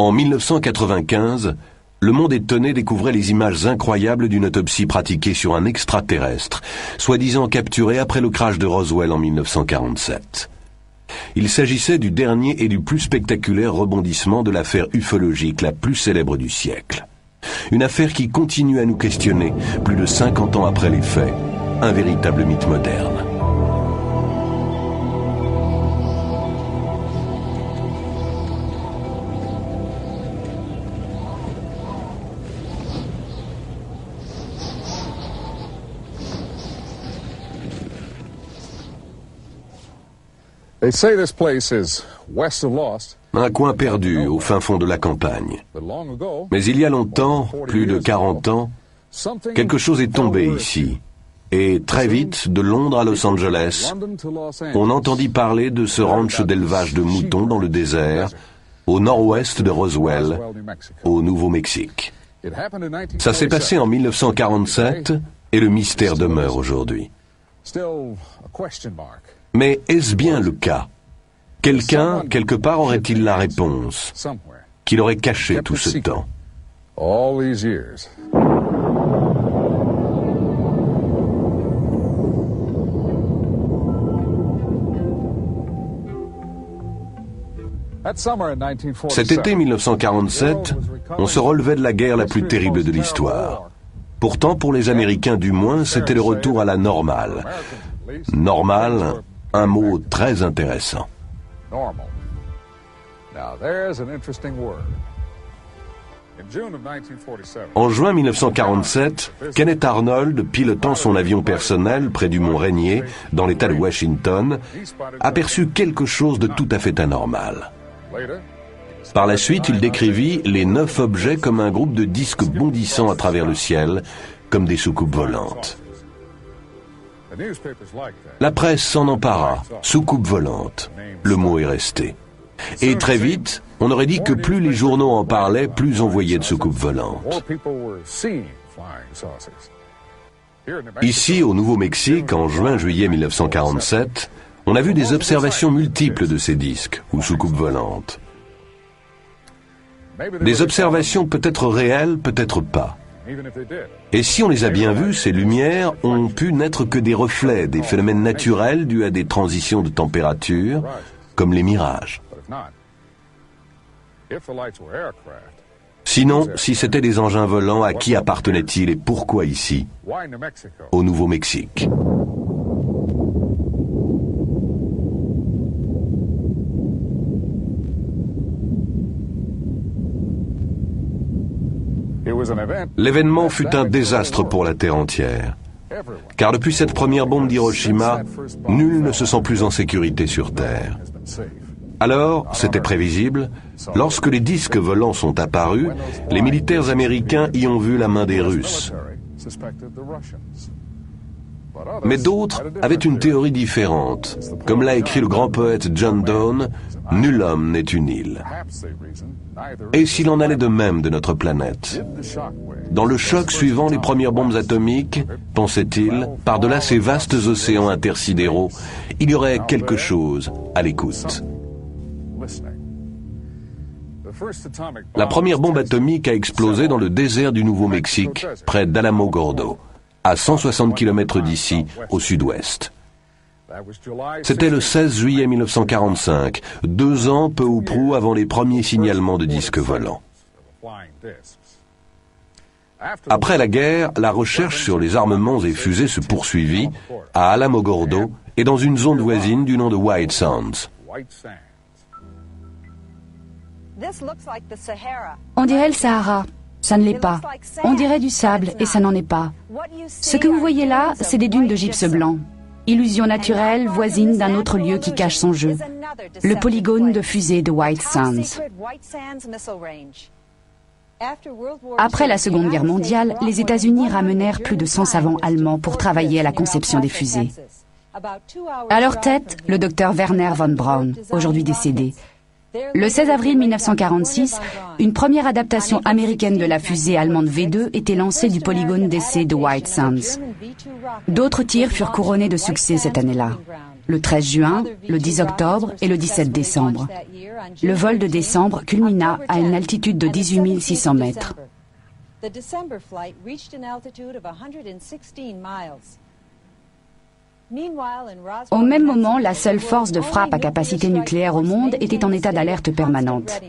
En 1995, le monde étonné découvrait les images incroyables d'une autopsie pratiquée sur un extraterrestre, soi-disant capturé après le crash de Roswell en 1947. Il s'agissait du dernier et du plus spectaculaire rebondissement de l'affaire ufologique la plus célèbre du siècle. Une affaire qui continue à nous questionner, plus de 50 ans après les faits. Un véritable mythe moderne. They say this place is west of Lost. Un coin perdu au fin fond de la campagne. Mais il y a longtemps, plus de 40 ans, quelque chose est tombé ici. Et très vite, de Londres à Los Angeles, on entendit parler de ce ranch d'élevage de moutons dans le désert, au nord-ouest de Roswell, au Nouveau-Mexique. Ça s'est passé en 1947 et le mystère demeure aujourd'hui. Mais est-ce bien le cas? Quelqu'un, quelque part, aurait-il la réponse qu'il aurait caché tout ce temps? Cet été 1947, on se relevait de la guerre la plus terrible de l'histoire. Pourtant, pour les Américains du moins, c'était le retour à la normale. Normale, un mot très intéressant. En juin 1947, Kenneth Arnold, pilotant son avion personnel près du mont Rainier, dans l'État de Washington, aperçut quelque chose de tout à fait anormal. Par la suite, il décrivit les 9 objets comme un groupe de disques bondissant à travers le ciel, comme des soucoupes volantes. La presse s'en empara, soucoupe volante. Le mot est resté. Et très vite, on aurait dit que plus les journaux en parlaient, plus on voyait de soucoupes volantes. Ici, au Nouveau-Mexique, en juin-juillet 1947, on a vu des observations multiples de ces disques, ou soucoupes volantes. Des observations peut-être réelles, peut-être pas. Et si on les a bien vues, ces lumières ont pu n'être que des reflets, des phénomènes naturels dus à des transitions de température, comme les mirages. Sinon, si c'était des engins volants, à qui appartenaient-ils et pourquoi ici, au Nouveau-Mexique? L'événement fut un désastre pour la Terre entière. Car depuis cette première bombe d'Hiroshima, nul ne se sent plus en sécurité sur Terre. Alors, c'était prévisible, lorsque les disques volants sont apparus, les militaires américains y ont vu la main des Russes. Mais d'autres avaient une théorie différente. Comme l'a écrit le grand poète John Donne, « Nul homme n'est une île ». Et s'il en allait de même de notre planète? Dans le choc suivant les premières bombes atomiques, pensait-il, par-delà ces vastes océans intersidéraux, il y aurait quelque chose à l'écoute. La première bombe atomique a explosé dans le désert du Nouveau-Mexique, près d'Alamogordo, à 160 km d'ici, au sud-ouest. C'était le 16 juillet 1945, 2 ans peu ou prou avant les premiers signalements de disques volants. Après la guerre, la recherche sur les armements et fusées se poursuivit à Alamogordo et dans une zone voisine du nom de White Sands. On dirait le Sahara. Ça ne l'est pas. On dirait du sable et ça n'en est pas. Ce que vous voyez là, c'est des dunes de gypse blanc. Illusion naturelle voisine d'un autre lieu qui cache son jeu. Le polygone de fusée de White Sands. Après la Seconde Guerre mondiale, les États-Unis ramenèrent plus de 100 savants allemands pour travailler à la conception des fusées. À leur tête, le docteur Werner von Braun, aujourd'hui décédé. Le 16 avril 1946, une première adaptation américaine de la fusée allemande V2 était lancée du polygone d'essai de White Sands. D'autres tirs furent couronnés de succès cette année-là. le 13 juin, le 10 octobre et le 17 décembre. Le vol de décembre culmina à une altitude de 18 600 mètres. Au même moment, la seule force de frappe à capacité nucléaire au monde était en état d'alerte permanente.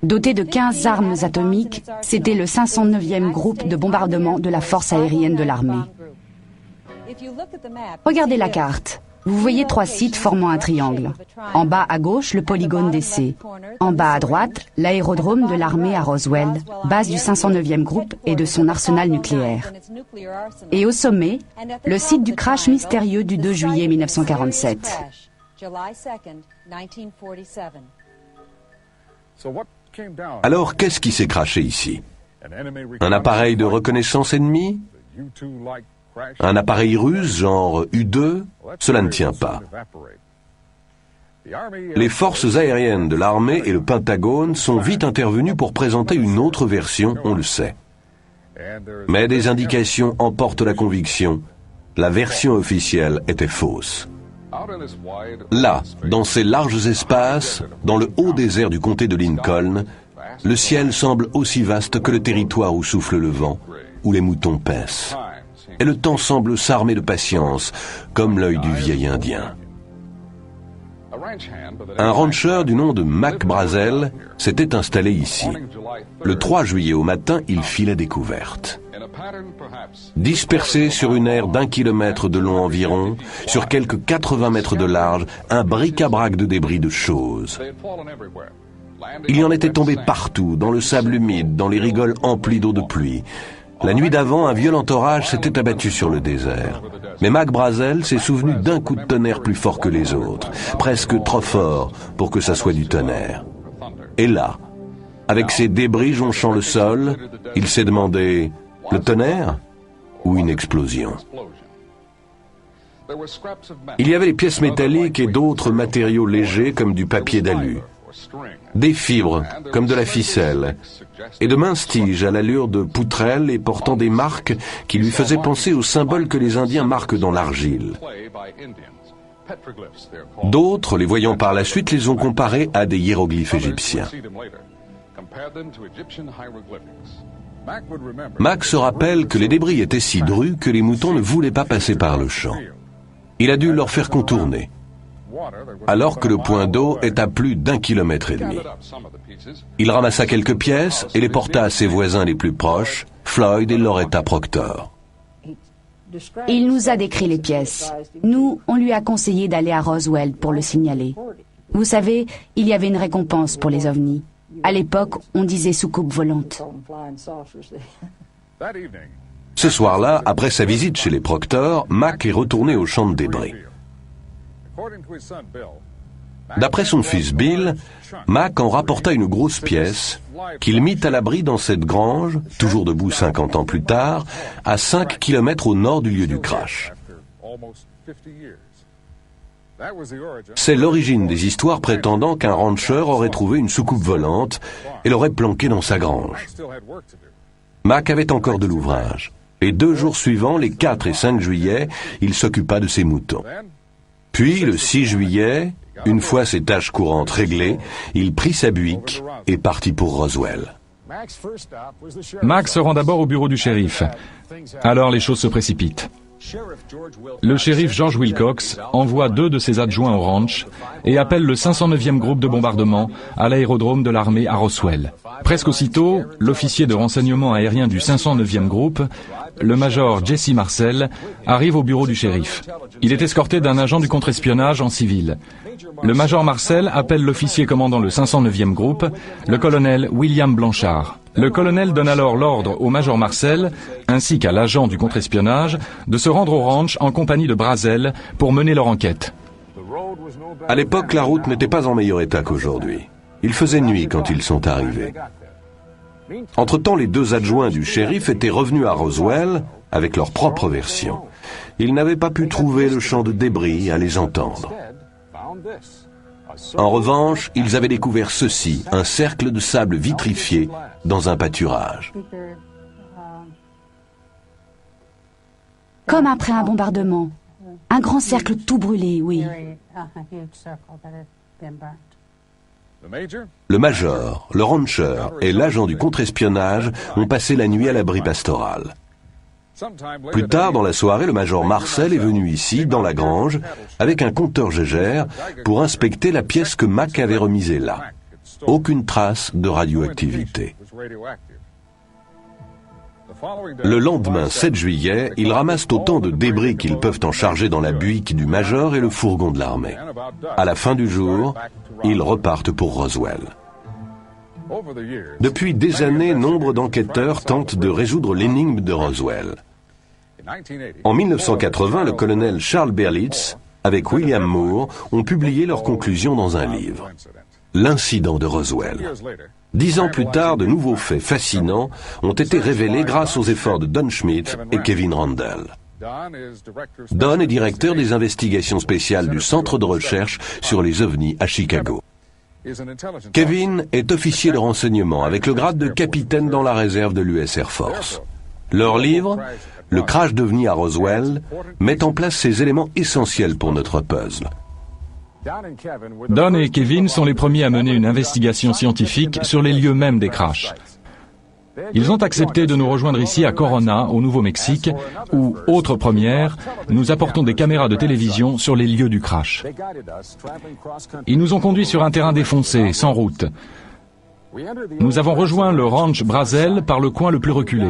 Doté de 15 armes atomiques, c'était le 509e groupe de bombardement de la force aérienne de l'armée. Regardez la carte. Vous voyez 3 sites formant un triangle. En bas à gauche, le polygone d'essai. En bas à droite, l'aérodrome de l'armée à Roswell, base du 509e groupe et de son arsenal nucléaire. Et au sommet, le site du crash mystérieux du 2 juillet 1947. Alors, qu'est-ce qui s'est crashé ici? Un appareil de reconnaissance ennemi? Un appareil russe, genre U-2? Cela ne tient pas. Les forces aériennes de l'armée et le Pentagone sont vite intervenus pour présenter une autre version, on le sait. Mais des indications emportent la conviction. La version officielle était fausse. Là, dans ces larges espaces, dans le haut désert du comté de Lincoln, le ciel semble aussi vaste que le territoire où souffle le vent, où les moutons paissent. Et le temps semble s'armer de patience, comme l'œil du vieil Indien. Un rancheur du nom de Mac Brazel s'était installé ici. Le 3 juillet au matin, il fit la découverte. Dispersé sur une aire d'1 kilomètre de long environ, sur quelques 80 mètres de large, un bric-à-brac de débris de choses. Il y en était tombé partout, dans le sable humide, dans les rigoles emplies d'eau de pluie. La nuit d'avant, un violent orage s'était abattu sur le désert. Mais Mac Brazel s'est souvenu d'un coup de tonnerre plus fort que les autres, presque trop fort pour que ça soit du tonnerre. Et là, avec ces débris jonchant le sol, il s'est demandé, le tonnerre ou une explosion? Il y avait les pièces métalliques et d'autres matériaux légers comme du papier d'alu, des fibres comme de la ficelle, et de minces tiges à l'allure de poutrelles et portant des marques qui lui faisaient penser aux symboles que les Indiens marquent dans l'argile. D'autres, les voyant par la suite, les ont comparés à des hiéroglyphes égyptiens. Mac se rappelle que les débris étaient si drus que les moutons ne voulaient pas passer par le champ. Il a dû leur faire contourner, alors que le point d'eau est à plus d'1,5 kilomètre. Il ramassa quelques pièces et les porta à ses voisins les plus proches, Floyd et Loretta Proctor. Il nous a décrit les pièces. Nous, on lui a conseillé d'aller à Roswell pour le signaler. Vous savez, il y avait une récompense pour les ovnis. À l'époque, on disait soucoupe volante. Ce soir-là, après sa visite chez les Proctor, Mac est retourné au champ de débris. D'après son fils Bill, Mac en rapporta une grosse pièce qu'il mit à l'abri dans cette grange, toujours debout 50 ans plus tard, à 5 kilomètres au nord du lieu du crash. C'est l'origine des histoires prétendant qu'un rancher aurait trouvé une soucoupe volante et l'aurait planquée dans sa grange. Mac avait encore de l'ouvrage. Les 2 jours suivants, les 4 et 5 juillet, il s'occupa de ses moutons. Puis, le 6 juillet, une fois ses tâches courantes réglées, il prit sa buick et partit pour Roswell. Mac se rend d'abord au bureau du shérif. Alors les choses se précipitent. Le shérif George Wilcox envoie 2 de ses adjoints au ranch et appelle le 509e groupe de bombardement à l'aérodrome de l'armée à Roswell. Presque aussitôt, l'officier de renseignement aérien du 509e groupe, le major Jesse Marcel, arrive au bureau du shérif. Il est escorté d'un agent du contre-espionnage en civil. Le major Marcel appelle l'officier commandant le 509e groupe, le colonel William Blanchard. Le colonel donne alors l'ordre au major Marcel, ainsi qu'à l'agent du contre-espionnage, de se rendre au ranch en compagnie de Brazel pour mener leur enquête. À l'époque, la route n'était pas en meilleur état qu'aujourd'hui. Il faisait nuit quand ils sont arrivés. Entre-temps, les 2 adjoints du shérif étaient revenus à Roswell avec leur propre version. Ils n'avaient pas pu trouver le champ de débris à les entendre. En revanche, ils avaient découvert ceci, un cercle de sable vitrifié dans un pâturage. Comme après un bombardement, Un grand cercle tout brûlé, oui. Le major, le rancher et l'agent du contre-espionnage ont passé la nuit à l'abri pastoral. Plus tard dans la soirée, le major Marcel est venu ici, dans la grange, avec un compteur Geiger pour inspecter la pièce que Mac avait remisée là. Aucune trace de radioactivité. Le lendemain, 7 juillet, ils ramassent autant de débris qu'ils peuvent en charger dans la buick du major et le fourgon de l'armée. À la fin du jour, ils repartent pour Roswell. Depuis des années, nombre d'enquêteurs tentent de résoudre l'énigme de Roswell. En 1980, le colonel Charles Berlitz, avec William Moore, ont publié leurs conclusions dans un livre. L'incident de Roswell. 10 ans plus tard, de nouveaux faits fascinants ont été révélés grâce aux efforts de Don Schmitt et Kevin Randle. Don est directeur des investigations spéciales du Centre de recherche sur les ovnis à Chicago. Kevin est officier de renseignement avec le grade de capitaine dans la réserve de l'US Air Force. Leur livre, Le crash d'ovnis à Roswell, met en place ces éléments essentiels pour notre puzzle. Don et Kevin sont les premiers à mener une investigation scientifique sur les lieux mêmes des crashs. Ils ont accepté de nous rejoindre ici à Corona, au Nouveau-Mexique, où, autre première, nous apportons des caméras de télévision sur les lieux du crash. Ils nous ont conduits sur un terrain défoncé, sans route. Nous avons rejoint le ranch Brazel par le coin le plus reculé,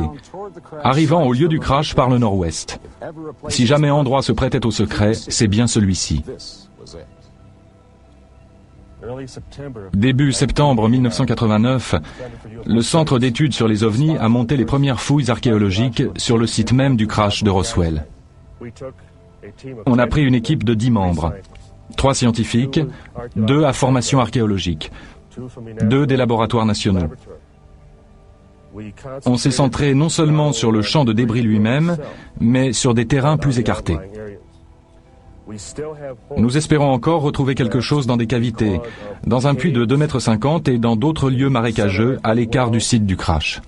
arrivant au lieu du crash par le nord-ouest. Si jamais endroit se prêtait au secret, c'est bien celui-ci. Début septembre 1989, le Centre d'études sur les ovnis a monté les premières fouilles archéologiques sur le site même du crash de Roswell. On a pris une équipe de 10 membres, 3 scientifiques, 2 à formation archéologique, 2 des laboratoires nationaux. On s'est centré non seulement sur le champ de débris lui-même, mais sur des terrains plus écartés. Nous espérons encore retrouver quelque chose dans des cavités, dans un puits de 2,50 m et dans d'autres lieux marécageux à l'écart du site du crash.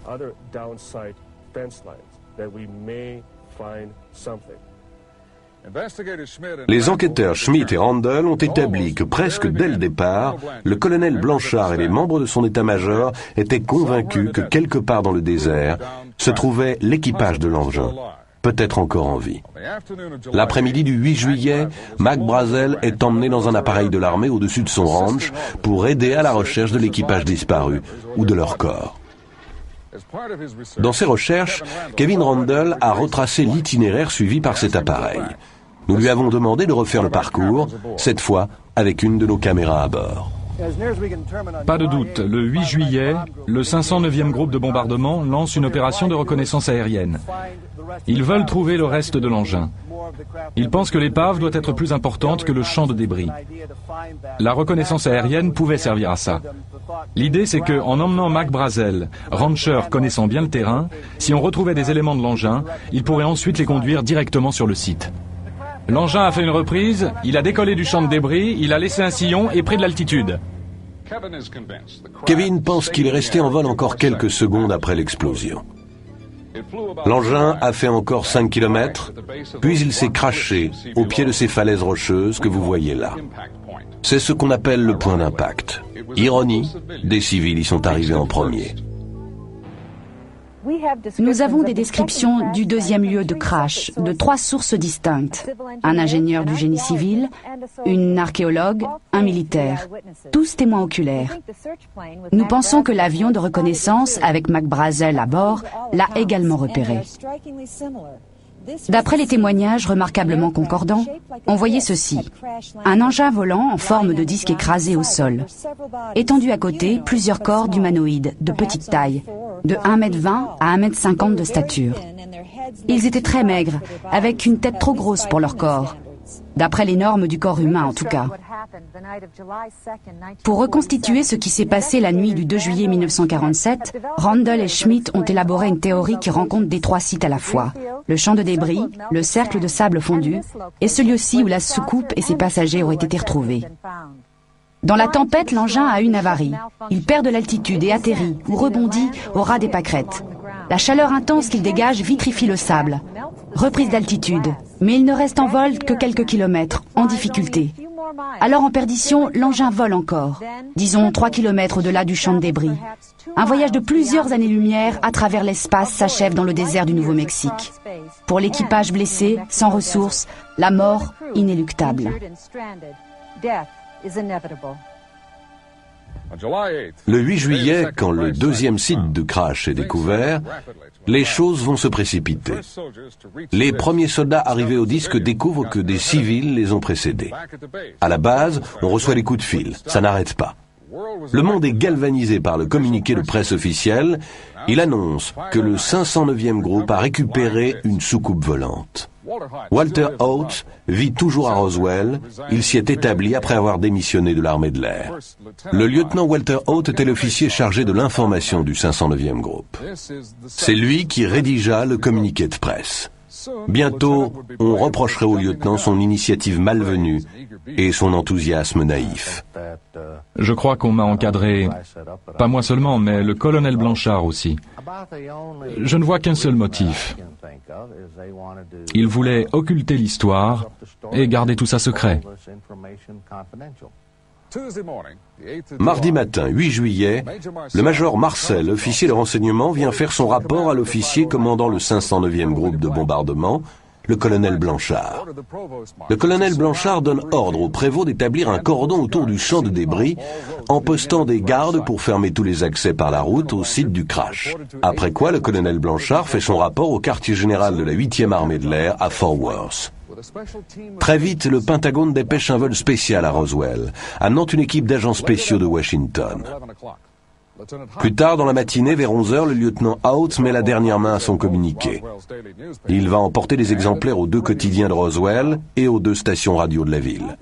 Les enquêteurs Schmitt et Randle ont établi que presque dès le départ, le colonel Blanchard et les membres de son état-major étaient convaincus que quelque part dans le désert se trouvait l'équipage de l'engin, peut-être encore en vie. L'après-midi du 8 juillet, Mac Brazel est emmené dans un appareil de l'armée au-dessus de son ranch pour aider à la recherche de l'équipage disparu ou de leur corps. Dans ses recherches, Kevin Randle a retracé l'itinéraire suivi par cet appareil. Nous lui avons demandé de refaire le parcours, cette fois avec une de nos caméras à bord. Pas de doute, le 8 juillet, le 509e groupe de bombardement lance une opération de reconnaissance aérienne. Ils veulent trouver le reste de l'engin. Ils pensent que l'épave doit être plus importante que le champ de débris. La reconnaissance aérienne pouvait servir à ça. L'idée, c'est que, en emmenant Mac Brazel, rancher connaissant bien le terrain, si on retrouvait des éléments de l'engin, il pourrait ensuite les conduire directement sur le site. L'engin a fait une reprise, il a décollé du champ de débris, il a laissé un sillon et pris de l'altitude. Kevin pense qu'il est resté en vol encore quelques secondes après l'explosion. L'engin a fait encore 5 km, puis il s'est crashé au pied de ces falaises rocheuses que vous voyez là. C'est ce qu'on appelle le point d'impact. Ironie, des civils y sont arrivés en premier. Nous avons des descriptions du deuxième lieu de crash, de 3 sources distinctes. Un ingénieur du génie civil, une archéologue, un militaire. Tous témoins oculaires. Nous pensons que l'avion de reconnaissance avec Mac Brazel à bord l'a également repéré. D'après les témoignages remarquablement concordants, on voyait ceci. Un engin volant en forme de disque écrasé au sol. Étendu à côté, plusieurs corps d'humanoïdes de petite taille, de 1,20 m à 1,50 m de stature. Ils étaient très maigres, avec une tête trop grosse pour leur corps. D'après les normes du corps humain en tout cas. Pour reconstituer ce qui s'est passé la nuit du 2 juillet 1947, Randle et Schmitt ont élaboré une théorie qui rencontre des 3 sites à la fois. Le champ de débris, le cercle de sable fondu et celui-ci où la soucoupe et ses passagers auraient été retrouvés. Dans la tempête, l'engin a une avarie. Il perd de l'altitude et atterrit ou rebondit au ras des pâquerettes. La chaleur intense qu'il dégage vitrifie le sable. Reprise d'altitude. Mais il ne reste en vol que quelques kilomètres, en difficulté. Alors en perdition, l'engin vole encore, disons 3 kilomètres au-delà du champ de débris. Un voyage de plusieurs années-lumière à travers l'espace s'achève dans le désert du Nouveau-Mexique. Pour l'équipage blessé, sans ressources, la mort inéluctable. Le 8 juillet, quand le deuxième site de crash est découvert, les choses vont se précipiter. Les premiers soldats arrivés au disque découvrent que des civils les ont précédés. À la base, on reçoit des coups de fil, ça n'arrête pas. Le monde est galvanisé par le communiqué de presse officiel. Il annonce que le 509e groupe a récupéré une soucoupe volante. Walter Haut vit toujours à Roswell. Il s'y est établi après avoir démissionné de l'armée de l'air. Le lieutenant Walter Haut était l'officier chargé de l'information du 509e groupe. C'est lui qui rédigea le communiqué de presse. Bientôt, on reprocherait au lieutenant son initiative malvenue et son enthousiasme naïf. Je crois qu'on m'a encadré, pas moi seulement, mais le colonel Blanchard aussi. Je ne vois qu'un seul motif. Il voulait occulter l'histoire et garder tout ça secret. Mardi matin, 8 juillet, le major Marcel, officier de renseignement, vient faire son rapport à l'officier commandant le 509e groupe de bombardement, le colonel Blanchard. Le colonel Blanchard donne ordre au prévôt d'établir un cordon autour du champ de débris en postant des gardes pour fermer tous les accès par la route au site du crash. Après quoi, le colonel Blanchard fait son rapport au quartier général de la 8e armée de l'air à Fort Worth. Très vite, le Pentagone dépêche un vol spécial à Roswell, amenant une équipe d'agents spéciaux de Washington. Plus tard dans la matinée, vers 11h, le lieutenant Haut met la dernière main à son communiqué. Il va emporter des exemplaires aux 2 quotidiens de Roswell et aux 2 stations radio de la ville.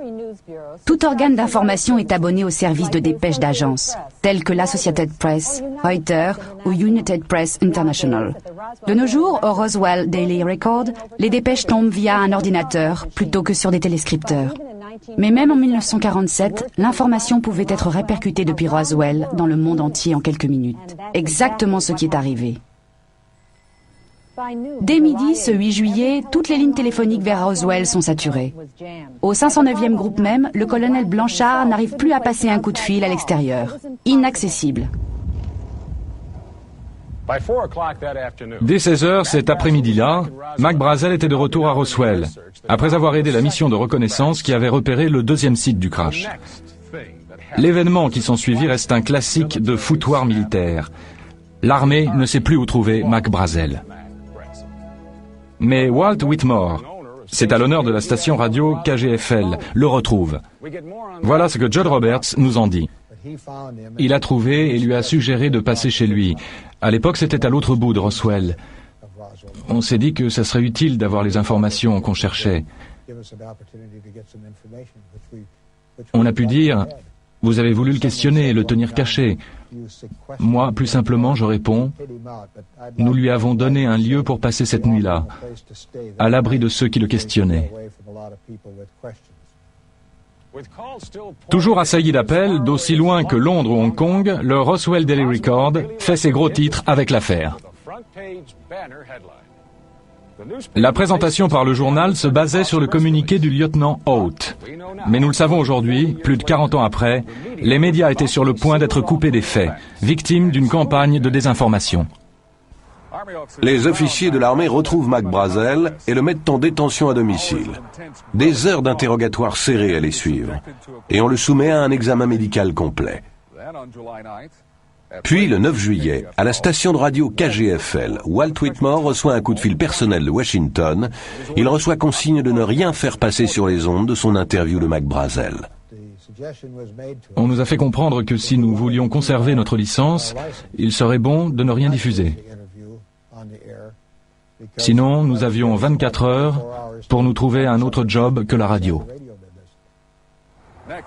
Tout organe d'information est abonné aux services de dépêche d'agence, tels que l'Associated Press, Reuters ou United Press International. De nos jours, au Roswell Daily Record, les dépêches tombent via un ordinateur plutôt que sur des téléscripteurs. Mais même en 1947, l'information pouvait être répercutée depuis Roswell dans le monde entier en quelques minutes. Exactement ce qui est arrivé. Dès midi, ce 8 juillet, toutes les lignes téléphoniques vers Roswell sont saturées. Au 509e groupe même, le colonel Blanchard n'arrive plus à passer un coup de fil à l'extérieur. Inaccessible. Dès 16h cet après-midi-là, Mac Brazel était de retour à Roswell, après avoir aidé la mission de reconnaissance qui avait repéré le 2e site du crash. L'événement qui s'ensuivit reste un classique de foutoir militaire. L'armée ne sait plus où trouver Mac Brazel. Mais Walt Whitmore, c'est à l'honneur de la station radio KGFL, le retrouve. Voilà ce que Judd Roberts nous en dit. Il a trouvé et lui a suggéré de passer chez lui. À l'époque, c'était à l'autre bout de Roswell. On s'est dit que ça serait utile d'avoir les informations qu'on cherchait. On a pu dire, vous avez voulu le questionner et le tenir caché. Moi, plus simplement, je réponds, nous lui avons donné un lieu pour passer cette nuit-là, à l'abri de ceux qui le questionnaient. Toujours assailli d'appels, d'aussi loin que Londres ou Hong Kong, le Roswell Daily Record fait ses gros titres avec l'affaire. La présentation par le journal se basait sur le communiqué du lieutenant Haut. Mais nous le savons aujourd'hui, plus de 40 ans après, les médias étaient sur le point d'être coupés des faits, victimes d'une campagne de désinformation. Les officiers de l'armée retrouvent Mac Brazel et le mettent en détention à domicile. Des heures d'interrogatoire serrées allaient suivre, et on le soumet à un examen médical complet. Puis, le 9 juillet, à la station de radio KGFL, Walt Whitmore reçoit un coup de fil personnel de Washington. Il reçoit consigne de ne rien faire passer sur les ondes de son interview de Mac Brazel. On nous a fait comprendre que si nous voulions conserver notre licence, il serait bon de ne rien diffuser. Sinon, nous avions 24 heures pour nous trouver un autre job que la radio.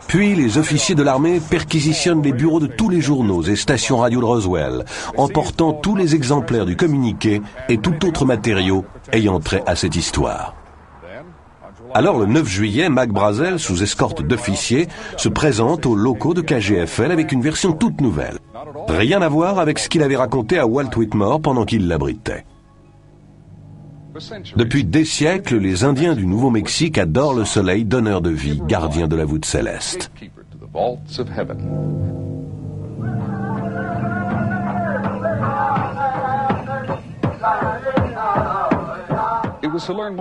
Puis, les officiers de l'armée perquisitionnent les bureaux de tous les journaux et stations radio de Roswell, emportant tous les exemplaires du communiqué et tout autre matériau ayant trait à cette histoire. Alors, le 9 juillet, Mac Brazel, sous escorte d'officiers, se présente aux locaux de KGFL avec une version toute nouvelle. Rien à voir avec ce qu'il avait raconté à Walt Whitmore pendant qu'il l'abritait. Depuis des siècles, les Indiens du Nouveau-Mexique adorent le soleil, donneur de vie, gardien de la voûte céleste.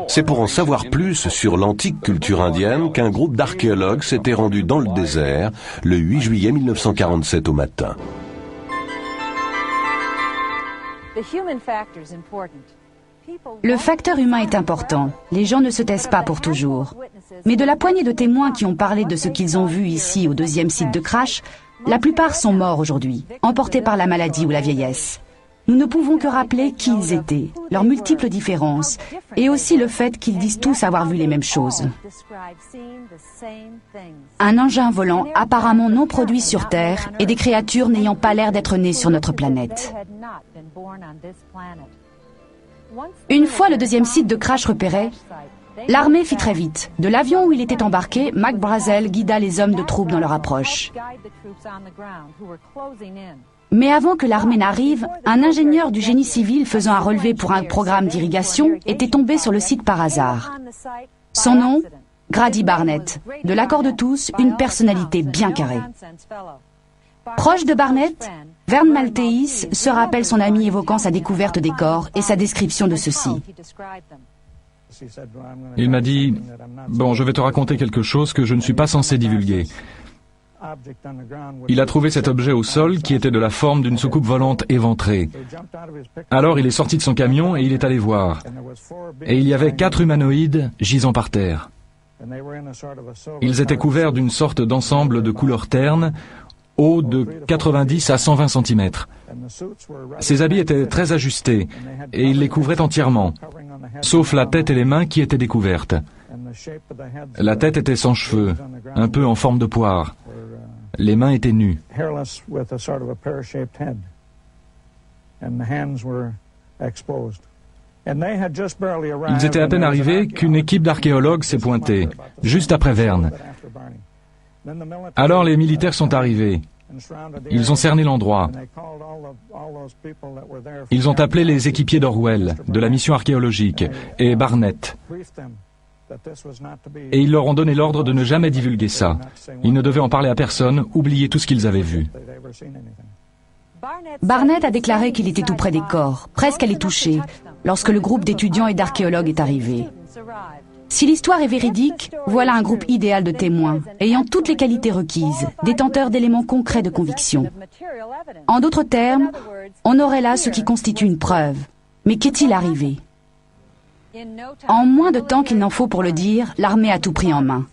C'est pour en savoir plus sur l'antique culture indienne qu'un groupe d'archéologues s'était rendu dans le désert le 8 juillet 1947 au matin. Le facteur humain est important. Les gens ne se taisent pas pour toujours. Mais de la poignée de témoins qui ont parlé de ce qu'ils ont vu ici au deuxième site de crash, la plupart sont morts aujourd'hui, emportés par la maladie ou la vieillesse. Nous ne pouvons que rappeler qui ils étaient, leurs multiples différences, et aussi le fait qu'ils disent tous avoir vu les mêmes choses. Un engin volant apparemment non produit sur Terre et des créatures n'ayant pas l'air d'être nées sur notre planète. Une fois le deuxième site de crash repéré, l'armée fit très vite. De l'avion où il était embarqué, Mac Brazel guida les hommes de troupes dans leur approche. Mais avant que l'armée n'arrive, un ingénieur du génie civil faisant un relevé pour un programme d'irrigation était tombé sur le site par hasard. Son nom, Grady Barnett. De l'accord de tous, une personnalité bien carrée. Proche de Barnett, Vern Maltese se rappelle son ami évoquant sa découverte des corps et sa description de ceux-ci. Il m'a dit, « Bon, je vais te raconter quelque chose que je ne suis pas censé divulguer. » Il a trouvé cet objet au sol qui était de la forme d'une soucoupe volante éventrée. Alors il est sorti de son camion et il est allé voir. Et il y avait 4 humanoïdes gisant par terre. Ils étaient couverts d'une sorte d'ensemble de couleur terne, haut de 90 à 120 cm. Ces habits étaient très ajustés et ils les couvraient entièrement, sauf la tête et les mains qui étaient découvertes. La tête était sans cheveux, un peu en forme de poire. Les mains étaient nues. Ils étaient à peine arrivés qu'une équipe d'archéologues s'est pointée, juste après Vern. Alors les militaires sont arrivés. Ils ont cerné l'endroit. Ils ont appelé les équipiers d'Orwell, de la mission archéologique, et Barnett. Et ils leur ont donné l'ordre de ne jamais divulguer ça. Ils ne devaient en parler à personne, oublier tout ce qu'ils avaient vu. Barnett a déclaré qu'il était tout près des corps, presque à les toucher, lorsque le groupe d'étudiants et d'archéologues est arrivé. Si l'histoire est véridique, voilà un groupe idéal de témoins, ayant toutes les qualités requises, détenteurs d'éléments concrets de conviction. En d'autres termes, on aurait là ce qui constitue une preuve. Mais qu'est-il arrivé ? En moins de temps qu'il n'en faut pour le dire, l'armée a tout pris en main.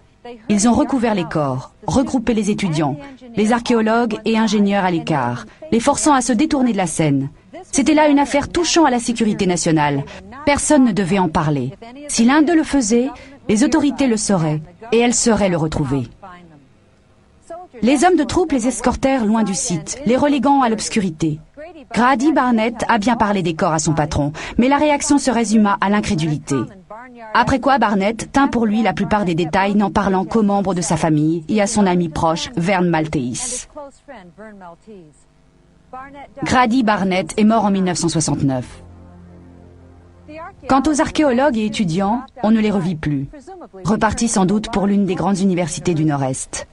Ils ont recouvert les corps, regroupé les étudiants, les archéologues et ingénieurs à l'écart, les forçant à se détourner de la scène. C'était là une affaire touchant à la sécurité nationale. Personne ne devait en parler. Si l'un d'eux le faisait, les autorités le sauraient, et elles sauraient le retrouver. Les hommes de troupe les escortèrent loin du site, les reléguant à l'obscurité. Grady Barnett a bien parlé des corps à son patron, mais la réaction se résuma à l'incrédulité. Après quoi Barnett tint pour lui la plupart des détails, n'en parlant qu'aux membres de sa famille et à son ami proche, Vern Maltese. Grady Barnett est mort en 1969. Quant aux archéologues et étudiants, on ne les revit plus, repartis sans doute pour l'une des grandes universités du Nord-Est.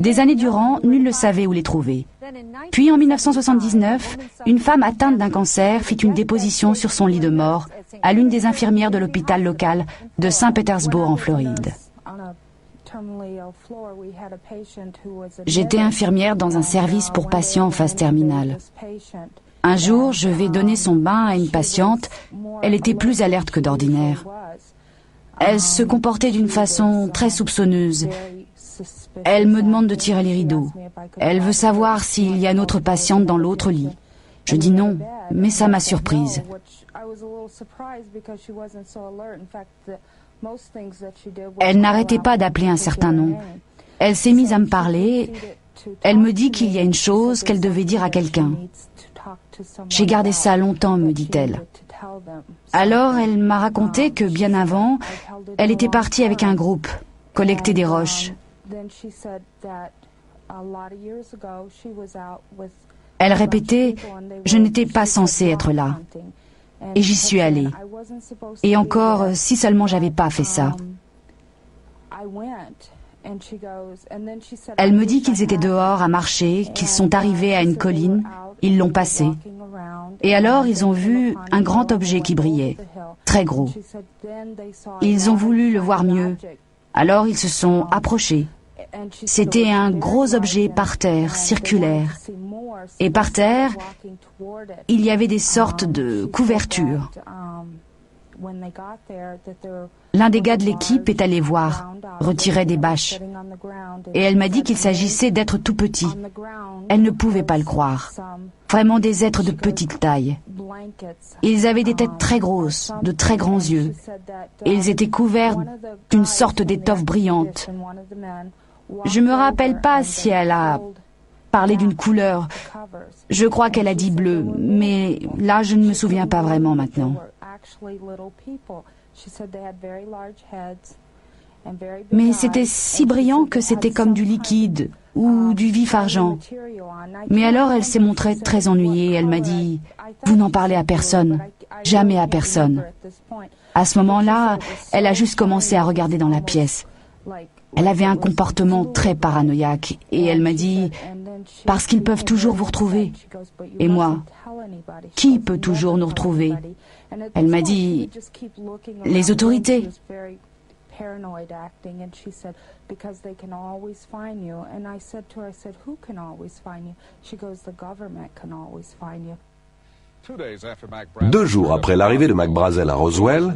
Des années durant, nul ne savait où les trouver. Puis en 1979, une femme atteinte d'un cancer fit une déposition sur son lit de mort à l'une des infirmières de l'hôpital local de Saint-Pétersbourg en Floride. J'étais infirmière dans un service pour patients en phase terminale. Un jour, je vais donner son bain à une patiente. Elle était plus alerte que d'ordinaire. Elle se comportait d'une façon très soupçonneuse. Elle me demande de tirer les rideaux. Elle veut savoir s'il y a une autre patiente dans l'autre lit. Je dis non, mais ça m'a surprise. Elle n'arrêtait pas d'appeler un certain nom. Elle s'est mise à me parler. Elle me dit qu'il y a une chose qu'elle devait dire à quelqu'un. J'ai gardé ça longtemps, me dit-elle. Alors elle m'a raconté que bien avant, elle était partie avec un groupe, collecter des roches. Elle répétait « Je n'étais pas censée être là ». Et j'y suis allée. Et encore, si seulement j'avais pas fait ça. Elle me dit qu'ils étaient dehors à marcher, qu'ils sont arrivés à une colline, ils l'ont passée. Et alors ils ont vu un grand objet qui brillait, très gros. Ils ont voulu le voir mieux. Alors ils se sont approchés. C'était un gros objet par terre, circulaire. Et par terre, il y avait des sortes de couvertures. L'un des gars de l'équipe est allé voir, retirer des bâches. Et elle m'a dit qu'il s'agissait d'êtres tout petits. Elle ne pouvait pas le croire. Vraiment des êtres de petite taille. Ils avaient des têtes très grosses, de très grands yeux. Et ils étaient couverts d'une sorte d'étoffe brillante. Je me rappelle pas si elle a parlé d'une couleur. Je crois qu'elle a dit bleu, mais là je ne me souviens pas vraiment maintenant. Mais c'était si brillant que c'était comme du liquide ou du vif argent. Mais alors elle s'est montrée très ennuyée. Elle m'a dit « Vous n'en parlez à personne, jamais à personne ». À ce moment-là, elle a juste commencé à regarder dans la pièce. Elle avait un comportement très paranoïaque et elle m'a dit « Parce qu'ils peuvent toujours vous retrouver ». Et moi, qui peut toujours nous retrouver? Elle m'a dit « Les autorités ». Deux jours après l'arrivée de Mac Brazel à Roswell,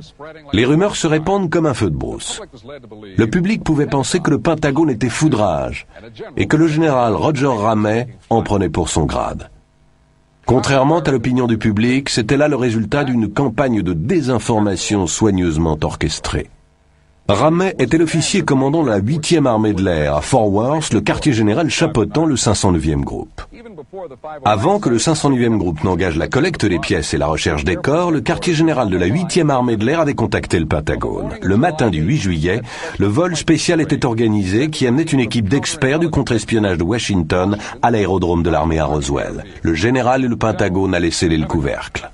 les rumeurs se répandent comme un feu de brousse. Le public pouvait penser que le Pentagone était foudrage et que le général Roger Ramey en prenait pour son grade. Contrairement à l'opinion du public, c'était là le résultat d'une campagne de désinformation soigneusement orchestrée. Ramey était l'officier commandant la 8e armée de l'air à Fort Worth, le quartier général chapeautant le 509e groupe. Avant que le 509e groupe n'engage la collecte des pièces et la recherche des corps, le quartier général de la 8e armée de l'air avait contacté le Pentagone. Le matin du 8 juillet, le vol spécial était organisé qui amenait une équipe d'experts du contre-espionnage de Washington à l'aérodrome de l'armée à Roswell. Le général et le Pentagone allaient sceller le couvercle.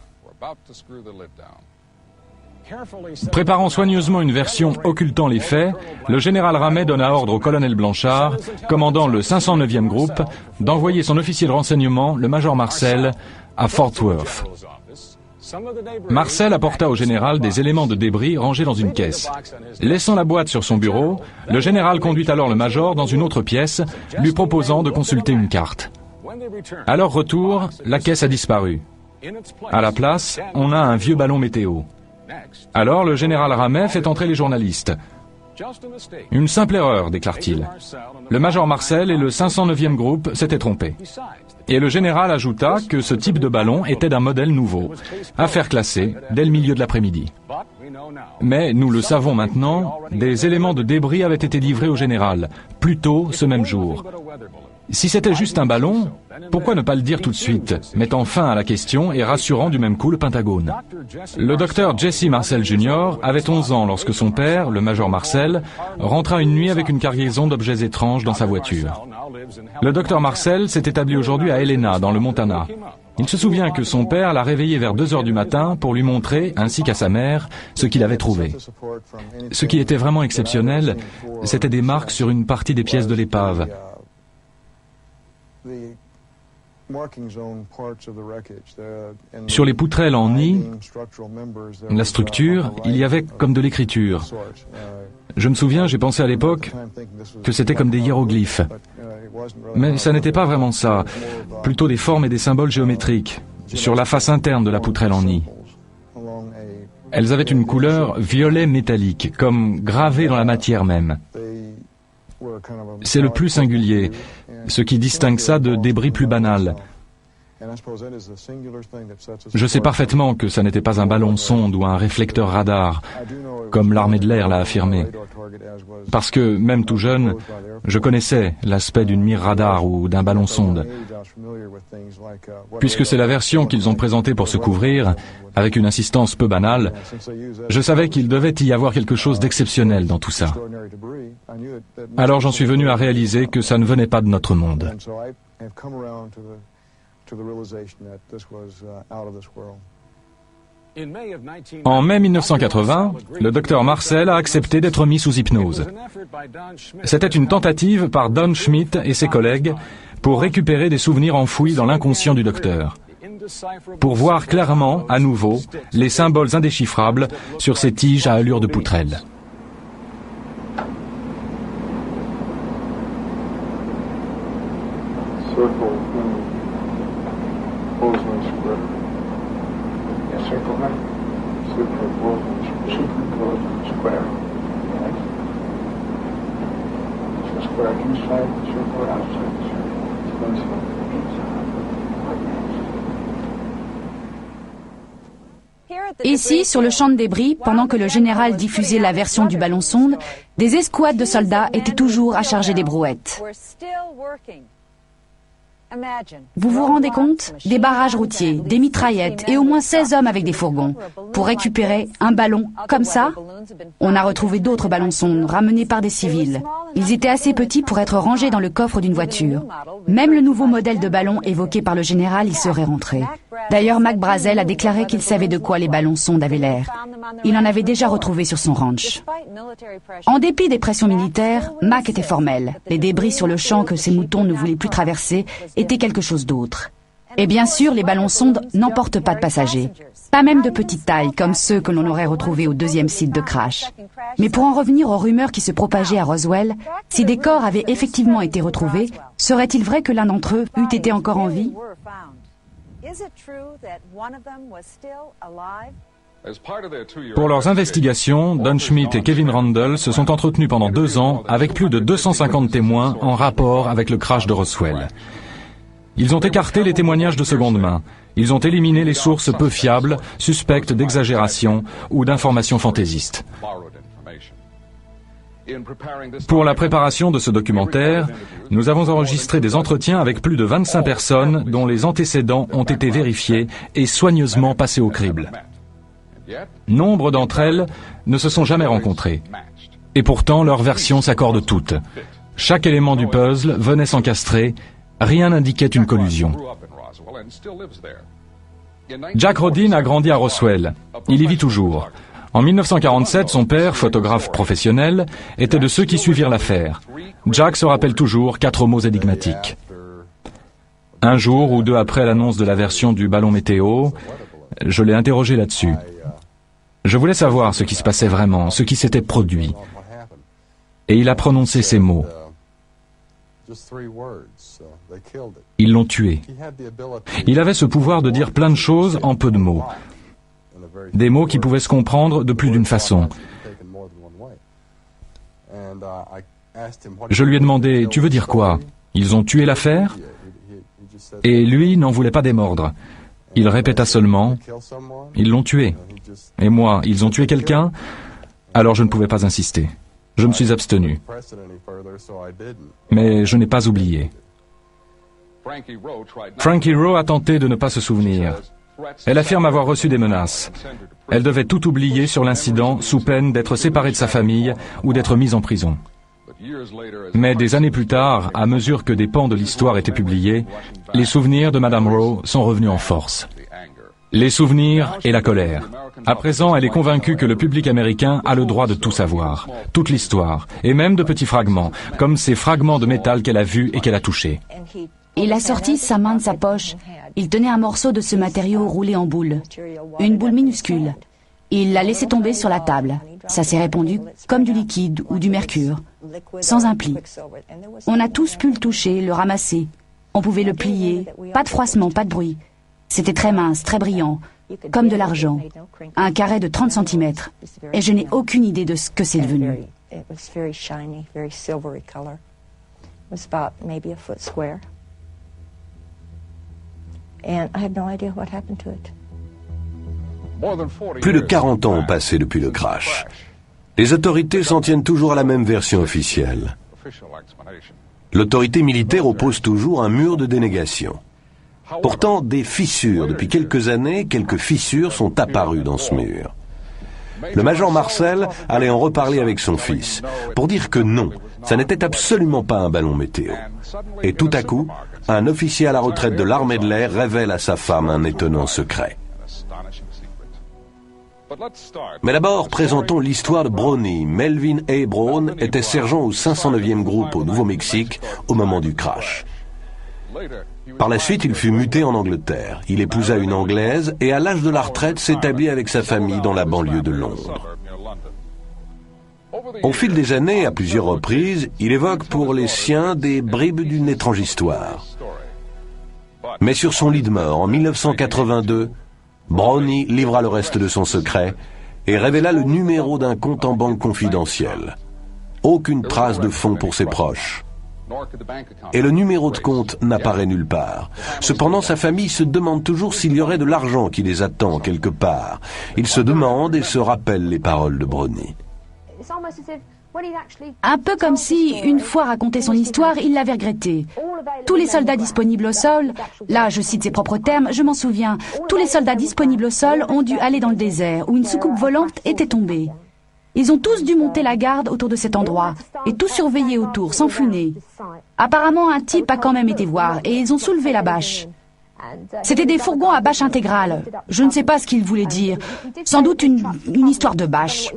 Préparant soigneusement une version occultant les faits, le général Ramey donna ordre au colonel Blanchard, commandant le 509e groupe, d'envoyer son officier de renseignement, le major Marcel, à Fort Worth. Marcel apporta au général des éléments de débris rangés dans une caisse. Laissant la boîte sur son bureau, le général conduit alors le major dans une autre pièce, lui proposant de consulter une carte. À leur retour, la caisse a disparu. À la place, on a un vieux ballon météo. Alors le général Ramey fait entrer les journalistes. Une simple erreur, déclare-t-il. Le major Marcel et le 509e groupe s'étaient trompés. Et le général ajouta que ce type de ballon était d'un modèle nouveau, affaire classée dès le milieu de l'après-midi. Mais, nous le savons maintenant, des éléments de débris avaient été livrés au général, plus tôt ce même jour. Si c'était juste un ballon, pourquoi ne pas le dire tout de suite, mettant fin à la question et rassurant du même coup le Pentagone? Le docteur Jesse Marcel Jr. avait 11 ans lorsque son père, le major Marcel, rentra une nuit avec une cargaison d'objets étranges dans sa voiture. Le docteur Marcel s'est établi aujourd'hui à Helena, dans le Montana. Il se souvient que son père l'a réveillé vers 2 heures du matin pour lui montrer, ainsi qu'à sa mère, ce qu'il avait trouvé. Ce qui était vraiment exceptionnel, c'était des marques sur une partie des pièces de l'épave. Sur les poutrelles en nid, la structure, il y avait comme de l'écriture. Je me souviens, j'ai pensé à l'époque que c'était comme des hiéroglyphes. Mais ça n'était pas vraiment ça, plutôt des formes et des symboles géométriques, sur la face interne de la poutrelle en nid. Elles avaient une couleur violet métallique, comme gravée dans la matière même. C'est le plus singulier, ce qui distingue ça de débris plus banals. Je sais parfaitement que ça n'était pas un ballon sonde ou un réflecteur radar, comme l'armée de l'air l'a affirmé. Parce que, même tout jeune, je connaissais l'aspect d'une mire radar ou d'un ballon sonde. Puisque c'est la version qu'ils ont présentée pour se couvrir, avec une insistance peu banale, je savais qu'il devait y avoir quelque chose d'exceptionnel dans tout ça. Alors j'en suis venu à réaliser que ça ne venait pas de notre monde. En mai 1980, le docteur Marcel a accepté d'être mis sous hypnose. C'était une tentative par Don Schmitt et ses collègues pour récupérer des souvenirs enfouis dans l'inconscient du docteur, pour voir clairement, à nouveau, les symboles indéchiffrables sur ces tiges à allure de poutrelle. Ici, sur le champ de débris, pendant que le général diffusait la version du ballon-sonde, des escouades de soldats étaient toujours à charger des brouettes. Vous vous rendez compte? Des barrages routiers, des mitraillettes et au moins 16 hommes avec des fourgons pour récupérer un ballon comme ça? On a retrouvé d'autres ballons-sondes ramenés par des civils. Ils étaient assez petits pour être rangés dans le coffre d'une voiture. Même le nouveau modèle de ballon évoqué par le général y serait rentré. D'ailleurs, Mac Brazel a déclaré qu'il savait de quoi les ballons-sondes avaient l'air. Il en avait déjà retrouvé sur son ranch. En dépit des pressions militaires, Mac était formel. Les débris sur le champ que ses moutons ne voulaient plus traverser étaient quelque chose d'autre. Et bien sûr, les ballons-sondes n'emportent pas de passagers. Pas même de petite taille, comme ceux que l'on aurait retrouvés au deuxième site de crash. Mais pour en revenir aux rumeurs qui se propageaient à Roswell, si des corps avaient effectivement été retrouvés, serait-il vrai que l'un d'entre eux eût été encore en vie? Pour leurs investigations, Don Schmitt et Kevin Randle se sont entretenus pendant 2 ans avec plus de 250 témoins en rapport avec le crash de Roswell. Ils ont écarté les témoignages de seconde main. Ils ont éliminé les sources peu fiables, suspectes d'exagération ou d'informations fantaisistes. Pour la préparation de ce documentaire, nous avons enregistré des entretiens avec plus de 25 personnes dont les antécédents ont été vérifiés et soigneusement passés au crible. Nombre d'entre elles ne se sont jamais rencontrées. Et pourtant, leurs versions s'accordent toutes. Chaque élément du puzzle venait s'encastrer, rien n'indiquait une collusion. Jack Rodin a grandi à Roswell. Il y vit toujours. En 1947, son père, photographe professionnel, était de ceux qui suivirent l'affaire. Jack se rappelle toujours 4 mots énigmatiques. Un jour ou 2 après l'annonce de la version du ballon météo, je l'ai interrogé là-dessus. Je voulais savoir ce qui se passait vraiment, ce qui s'était produit. Et il a prononcé ces mots. Ils l'ont tué. Il avait ce pouvoir de dire plein de choses en peu de mots. Des mots qui pouvaient se comprendre de plus d'une façon. Je lui ai demandé, tu veux dire quoi? Ils ont tué l'affaire? Et lui n'en voulait pas démordre. Il répéta seulement, ils l'ont tué. Et moi, ils ont tué quelqu'un? Alors je ne pouvais pas insister. Je me suis abstenu. Mais je n'ai pas oublié. Frankie Rowe a tenté de ne pas se souvenir. Elle affirme avoir reçu des menaces. Elle devait tout oublier sur l'incident sous peine d'être séparée de sa famille ou d'être mise en prison. Mais des années plus tard, à mesure que des pans de l'histoire étaient publiés, les souvenirs de Madame Rowe sont revenus en force. Les souvenirs et la colère. À présent, elle est convaincue que le public américain a le droit de tout savoir, toute l'histoire, et même de petits fragments, comme ces fragments de métal qu'elle a vus et qu'elle a touchés. Il a sorti sa main de sa poche. Il tenait un morceau de ce matériau roulé en boule, une boule minuscule. Il l'a laissé tomber sur la table. Ça s'est répandu comme du liquide ou du mercure, sans un pli. On a tous pu le toucher, le ramasser. On pouvait le plier, pas de froissement, pas de bruit. C'était très mince, très brillant, comme de l'argent. Un carré de 30 cm. Et je n'ai aucune idée de ce que c'est devenu. Plus de 40 ans ont passé depuis le crash. Les autorités s'en tiennent toujours à la même version officielle. L'autorité militaire oppose toujours un mur de dénégation. Pourtant, des fissures, depuis quelques années, quelques fissures sont apparues dans ce mur. Le major Marcel allait en reparler avec son fils, pour dire que non, ça n'était absolument pas un ballon météo. Et tout à coup, un officier à la retraite de l'armée de l'air révèle à sa femme un étonnant secret. Mais d'abord, présentons l'histoire de Brownie. Melvin A. Brown était sergent au 509e groupe au Nouveau-Mexique au moment du crash. Par la suite, il fut muté en Angleterre. Il épousa une Anglaise et à l'âge de la retraite s'établit avec sa famille dans la banlieue de Londres. Au fil des années, à plusieurs reprises, il évoque pour les siens des bribes d'une étrange histoire. Mais sur son lit de mort, en 1982, Brownie livra le reste de son secret et révéla le numéro d'un compte en banque confidentiel. Aucune trace de fonds pour ses proches. Et le numéro de compte n'apparaît nulle part. Cependant, sa famille se demande toujours s'il y aurait de l'argent qui les attend quelque part. Ils se demandent et se rappellent les paroles de Brownie. Un peu comme si, une fois raconté son histoire, il l'avait regretté. Tous les soldats disponibles au sol, là je cite ses propres termes, je m'en souviens, tous les soldats disponibles au sol ont dû aller dans le désert où une soucoupe volante était tombée. Ils ont tous dû monter la garde autour de cet endroit et tout surveiller autour, sans funer. Apparemment, un type a quand même été voir et ils ont soulevé la bâche. C'était des fourgons à bâche intégrale. Je ne sais pas ce qu'il voulait dire. Sans doute une histoire de bâche.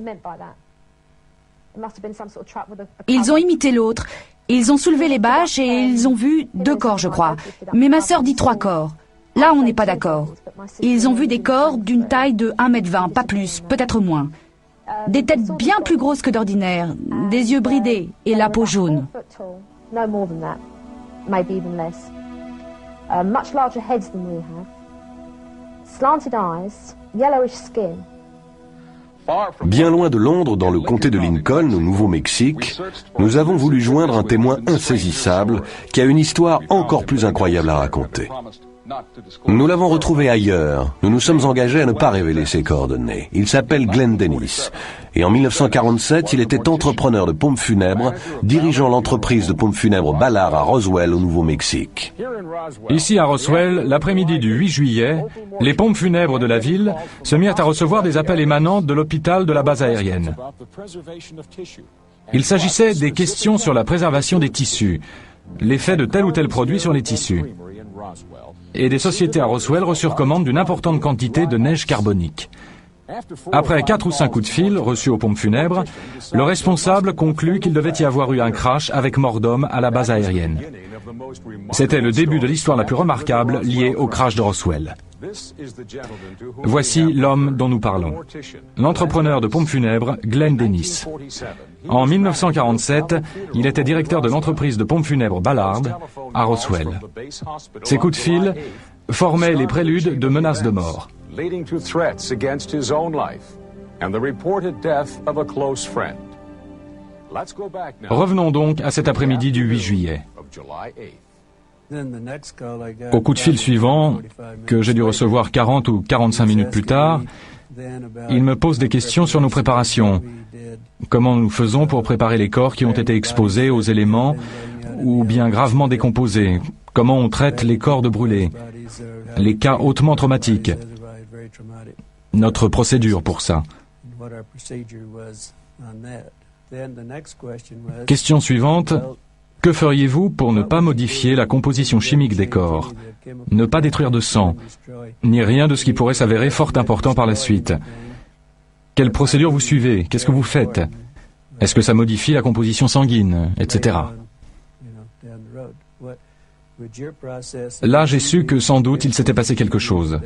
Ils ont imité l'autre. Ils ont soulevé les bâches et ils ont vu 2 corps, je crois. Mais ma sœur dit 3 corps. Là, on n'est pas d'accord. Ils ont vu des corps d'une taille de 1,20 m, pas plus, peut-être moins. Des têtes bien plus grosses que d'ordinaire, des yeux bridés et la peau jaune. Bien loin de Londres, dans le comté de Lincoln, au Nouveau-Mexique, nous avons voulu joindre un témoin insaisissable qui a une histoire encore plus incroyable à raconter. Nous l'avons retrouvé ailleurs. Nous nous sommes engagés à ne pas révéler ses coordonnées. Il s'appelle Glenn Dennis. Et en 1947, il était entrepreneur de pompes funèbres, dirigeant l'entreprise de pompes funèbres Ballard à Roswell, au Nouveau-Mexique. Ici à Roswell, l'après-midi du 8 juillet, les pompes funèbres de la ville se mirent à recevoir des appels émanant de l'hôpital de la base aérienne. Il s'agissait des questions sur la préservation des tissus, l'effet de tel ou tel produit sur les tissus. Et des sociétés à Roswell reçurent commande d'une importante quantité de neige carbonique. Après 4 ou 5 coups de fil reçus aux pompes funèbres, le responsable conclut qu'il devait y avoir eu un crash avec mort d'homme à la base aérienne. C'était le début de l'histoire la plus remarquable liée au crash de Roswell. Voici l'homme dont nous parlons. L'entrepreneur de pompes funèbres, Glenn Dennis. En 1947, il était directeur de l'entreprise de pompes funèbres Ballard à Roswell. Ces coups de fil formaient les préludes de menaces de mort. Revenons donc à cet après-midi du 8 juillet. Au coup de fil suivant, que j'ai dû recevoir 40 ou 45 minutes plus tard, il me pose des questions sur nos préparations. Comment nous faisons pour préparer les corps qui ont été exposés aux éléments ou bien gravement décomposés? Comment on traite les corps de brûlés? Les cas hautement traumatiques. Notre procédure pour ça. Question suivante. Que feriez-vous pour ne pas modifier la composition chimique des corps, ne pas détruire de sang, ni rien de ce qui pourrait s'avérer fort important par la suite? Quelle procédure vous suivez? Qu'est-ce que vous faites? Est-ce que ça modifie la composition sanguine, etc. Là, j'ai su que sans doute il s'était passé quelque chose,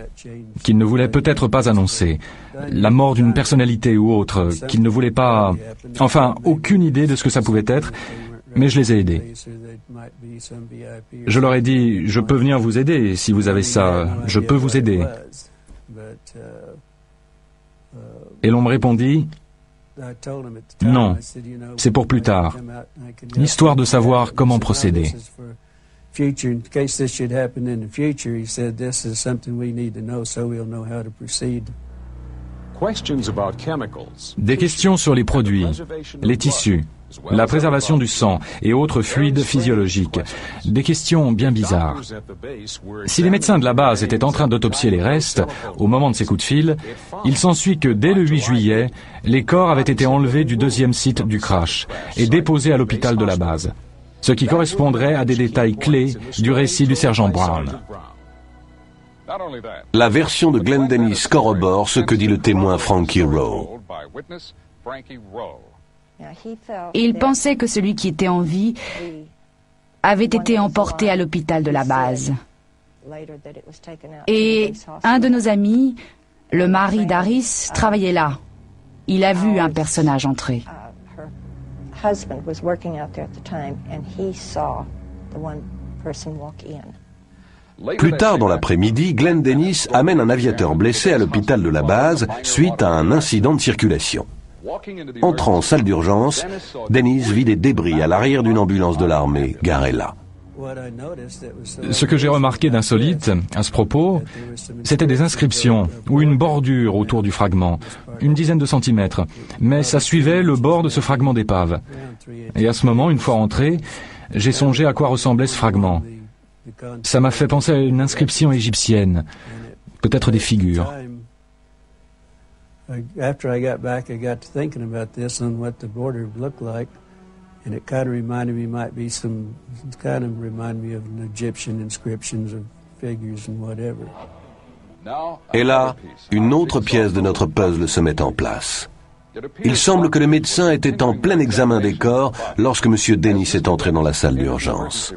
qu'il ne voulait peut-être pas annoncer. La mort d'une personnalité ou autre, qu'il ne voulait pas... Enfin, aucune idée de ce que ça pouvait être, mais je les ai aidés. Je leur ai dit, je peux venir vous aider si vous avez ça, je peux vous aider. Et l'on me répondit, non, c'est pour plus tard, histoire de savoir comment procéder. Des questions sur les produits, les tissus, la préservation du sang et autres fluides physiologiques. Des questions bien bizarres. Si les médecins de la base étaient en train d'autopsier les restes, au moment de ces coups de fil, il s'ensuit que dès le 8 juillet, les corps avaient été enlevés du 2e site du crash et déposés à l'hôpital de la base, ce qui correspondrait à des détails clés du récit du sergent Brown. La version de Glenn Dennis corrobore ce que dit le témoin Frankie Rowe. Il pensait que celui qui était en vie avait été emporté à l'hôpital de la base. Et un de nos amis, le mari d'Aris, travaillait là. Il a vu un personnage entrer. Plus tard dans l'après-midi, Glenn Dennis amène un aviateur blessé à l'hôpital de la base suite à un incident de circulation. Entrant en salle d'urgence, Dennis vit des débris à l'arrière d'une ambulance de l'armée garée là. Ce que j'ai remarqué d'insolite à ce propos, c'était des inscriptions ou une bordure autour du fragment, une dizaine de centimètres, mais ça suivait le bord de ce fragment d'épave. Et à ce moment, une fois entré, j'ai songé à quoi ressemblait ce fragment. Ça m'a fait penser à une inscription égyptienne, peut-être des figures. After I got back, I got to thinking about this and what the border looked like, and it kind of reminded me, of an Egyptian inscriptions of figures and whatever. Et là, une autre pièce de notre puzzle se met en place. Il semble que le médecin était en plein examen des corps lorsque M. Dennis est entré dans la salle d'urgence.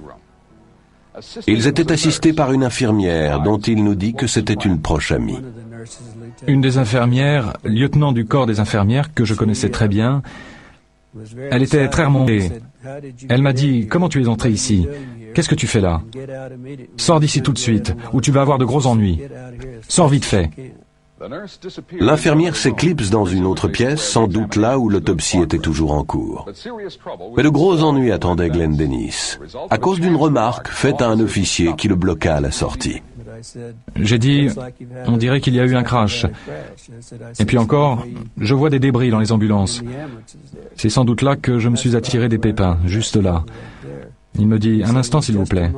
Ils étaient assistés par une infirmière dont il nous dit que c'était une proche amie. Une des infirmières, lieutenant du corps des infirmières, que je connaissais très bien, elle était très remontée. Elle m'a dit « Comment tu es entré ici? Qu'est-ce que tu fais là? Sors d'ici tout de suite, ou tu vas avoir de gros ennuis. Sors vite fait. » L'infirmière s'éclipse dans une autre pièce, sans doute là où l'autopsie était toujours en cours. Mais de gros ennuis attendaient Glenn Dennis, à cause d'une remarque faite à un officier qui le bloqua à la sortie. J'ai dit, on dirait qu'il y a eu un crash. Et puis encore, je vois des débris dans les ambulances. C'est sans doute là que je me suis attiré des pépins, juste là. Il me dit, un instant s'il vous plaît.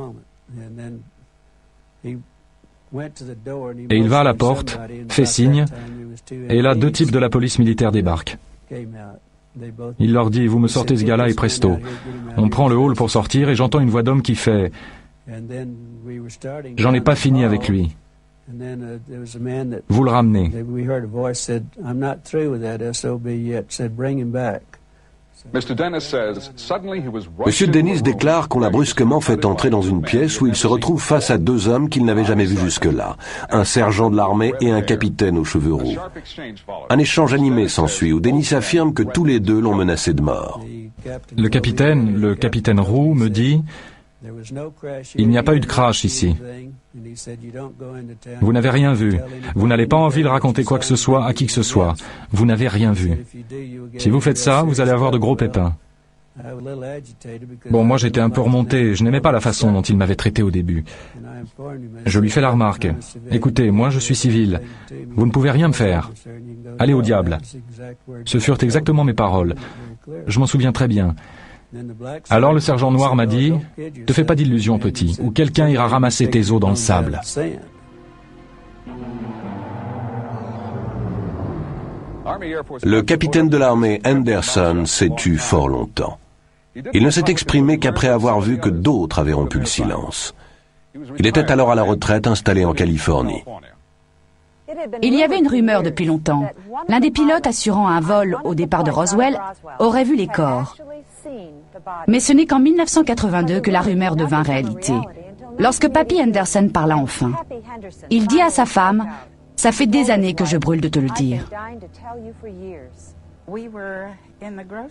Et il va à la porte, fait signe, et là 2 types de la police militaire débarquent. Il leur dit, vous me sortez ce gars-là et presto. On prend le hall pour sortir et j'entends une voix d'homme qui fait, j'en ai pas fini avec lui. Vous le ramenez. Monsieur Dennis déclare qu'on l'a brusquement fait entrer dans une pièce où il se retrouve face à 2 hommes qu'il n'avait jamais vus jusque-là, un sergent de l'armée et un capitaine aux cheveux roux. Un échange animé s'ensuit où Dennis affirme que tous les 2 l'ont menacé de mort. Le capitaine roux me dit, il n'y a pas eu de crash ici. Vous n'avez rien vu. Vous n'avez pas envie de raconter quoi que ce soit à qui que ce soit. Vous n'avez rien vu. Si vous faites ça, vous allez avoir de gros pépins. Bon, moi j'étais un peu remonté. Je n'aimais pas la façon dont il m'avait traité au début. Je lui fais la remarque. Écoutez, moi je suis civil. Vous ne pouvez rien me faire. Allez au diable. Ce furent exactement mes paroles. Je m'en souviens très bien. Alors le sergent noir m'a dit, « Te fais pas d'illusions, petit, ou quelqu'un ira ramasser tes os dans le sable. » Le capitaine de l'armée Anderson s'est tu fort longtemps. Il ne s'est exprimé qu'après avoir vu que d'autres avaient rompu le silence. Il était alors à la retraite installé en Californie. Il y avait une rumeur depuis longtemps. L'un des pilotes assurant un vol au départ de Roswell aurait vu les corps. Mais ce n'est qu'en 1982 que la rumeur devint réalité. Lorsque Papy Henderson parla enfin, il dit à sa femme, « Ça fait des années que je brûle de te le dire. »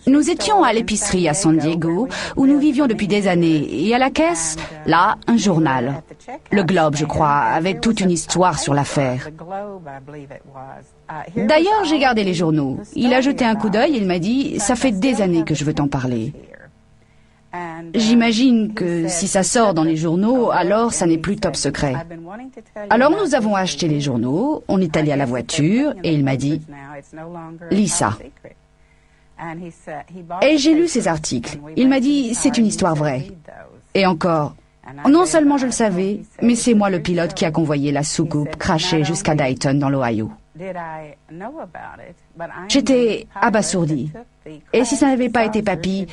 Nous étions à l'épicerie à San Diego, où nous vivions depuis des années, et à la caisse, là, un journal. Le Globe, je crois, avait toute une histoire sur l'affaire. D'ailleurs, j'ai gardé les journaux. Il a jeté un coup d'œil et il m'a dit, « Ça fait des années que je veux t'en parler. » J'imagine que si ça sort dans les journaux, alors ça n'est plus top secret. Alors nous avons acheté les journaux, on est allé à la voiture et il m'a dit « Lis ça ». Et j'ai lu ces articles. Il m'a dit « C'est une histoire vraie ». Et encore, non seulement je le savais, mais c'est moi le pilote qui a convoyé la soucoupe crashée jusqu'à Dayton dans l'Ohio. J'étais abasourdie. Et si ça n'avait pas été papy,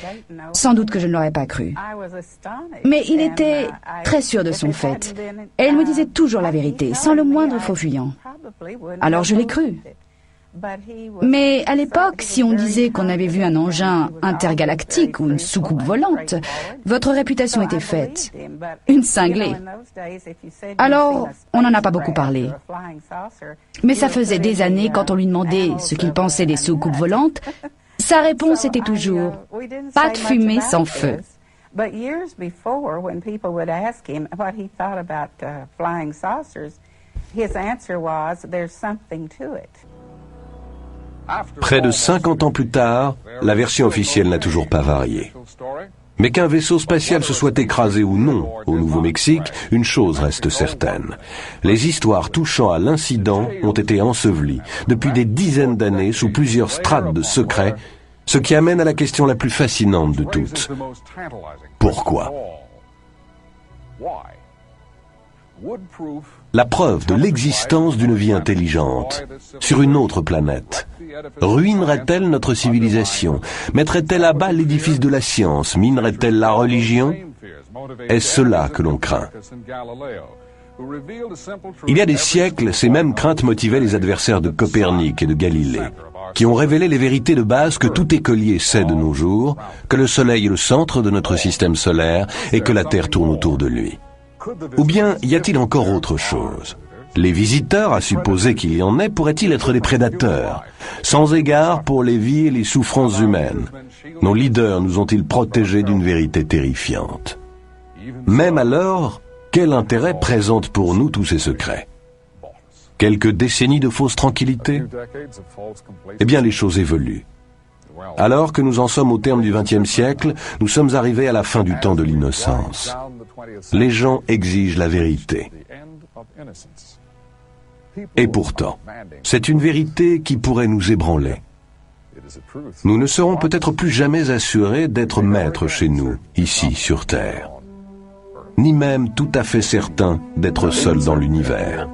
sans doute que je ne l'aurais pas cru. Mais il était très sûr de son fait. Et il me disait toujours la vérité, sans le moindre faux fuyant. Alors je l'ai cru. Mais à l'époque, si on disait qu'on avait vu un engin intergalactique ou une soucoupe volante, votre réputation était faite. Une cinglée. Alors, on n'en a pas beaucoup parlé. Mais ça faisait des années, quand on lui demandait ce qu'il pensait des soucoupes volantes, sa réponse était toujours « pas de fumée sans feu ». But years before, when people would ask him what he thought about flying saucers, his answer was, "There's something to it." Près de 50 ans plus tard, la version officielle n'a toujours pas varié. Mais qu'un vaisseau spatial se soit écrasé ou non au Nouveau-Mexique, une chose reste certaine. Les histoires touchant à l'incident ont été ensevelies depuis des dizaines d'années sous plusieurs strates de secrets, ce qui amène à la question la plus fascinante de toutes. Pourquoi ? La preuve de l'existence d'une vie intelligente sur une autre planète ruinerait-elle notre civilisation? Mettrait-elle à bas l'édifice de la science? Minerait-elle la religion? Est-ce cela que l'on craint? Il y a des siècles, ces mêmes craintes motivaient les adversaires de Copernic et de Galilée, qui ont révélé les vérités de base que tout écolier sait de nos jours, que le Soleil est le centre de notre système solaire et que la Terre tourne autour de lui. Ou bien y a-t-il encore autre chose? Les visiteurs, à supposer qu'il y en ait, pourraient-ils être des prédateurs, sans égard pour les vies et les souffrances humaines? Nos leaders nous ont-ils protégés d'une vérité terrifiante? Même alors, quel intérêt présentent pour nous tous ces secrets? Quelques décennies de fausse tranquillité? Eh bien, les choses évoluent. Alors que nous en sommes au terme du XXe siècle, nous sommes arrivés à la fin du temps de l'innocence. Les gens exigent la vérité. Et pourtant, c'est une vérité qui pourrait nous ébranler. Nous ne serons peut-être plus jamais assurés d'être maîtres chez nous, ici sur Terre, ni même tout à fait certains d'être seuls dans l'univers.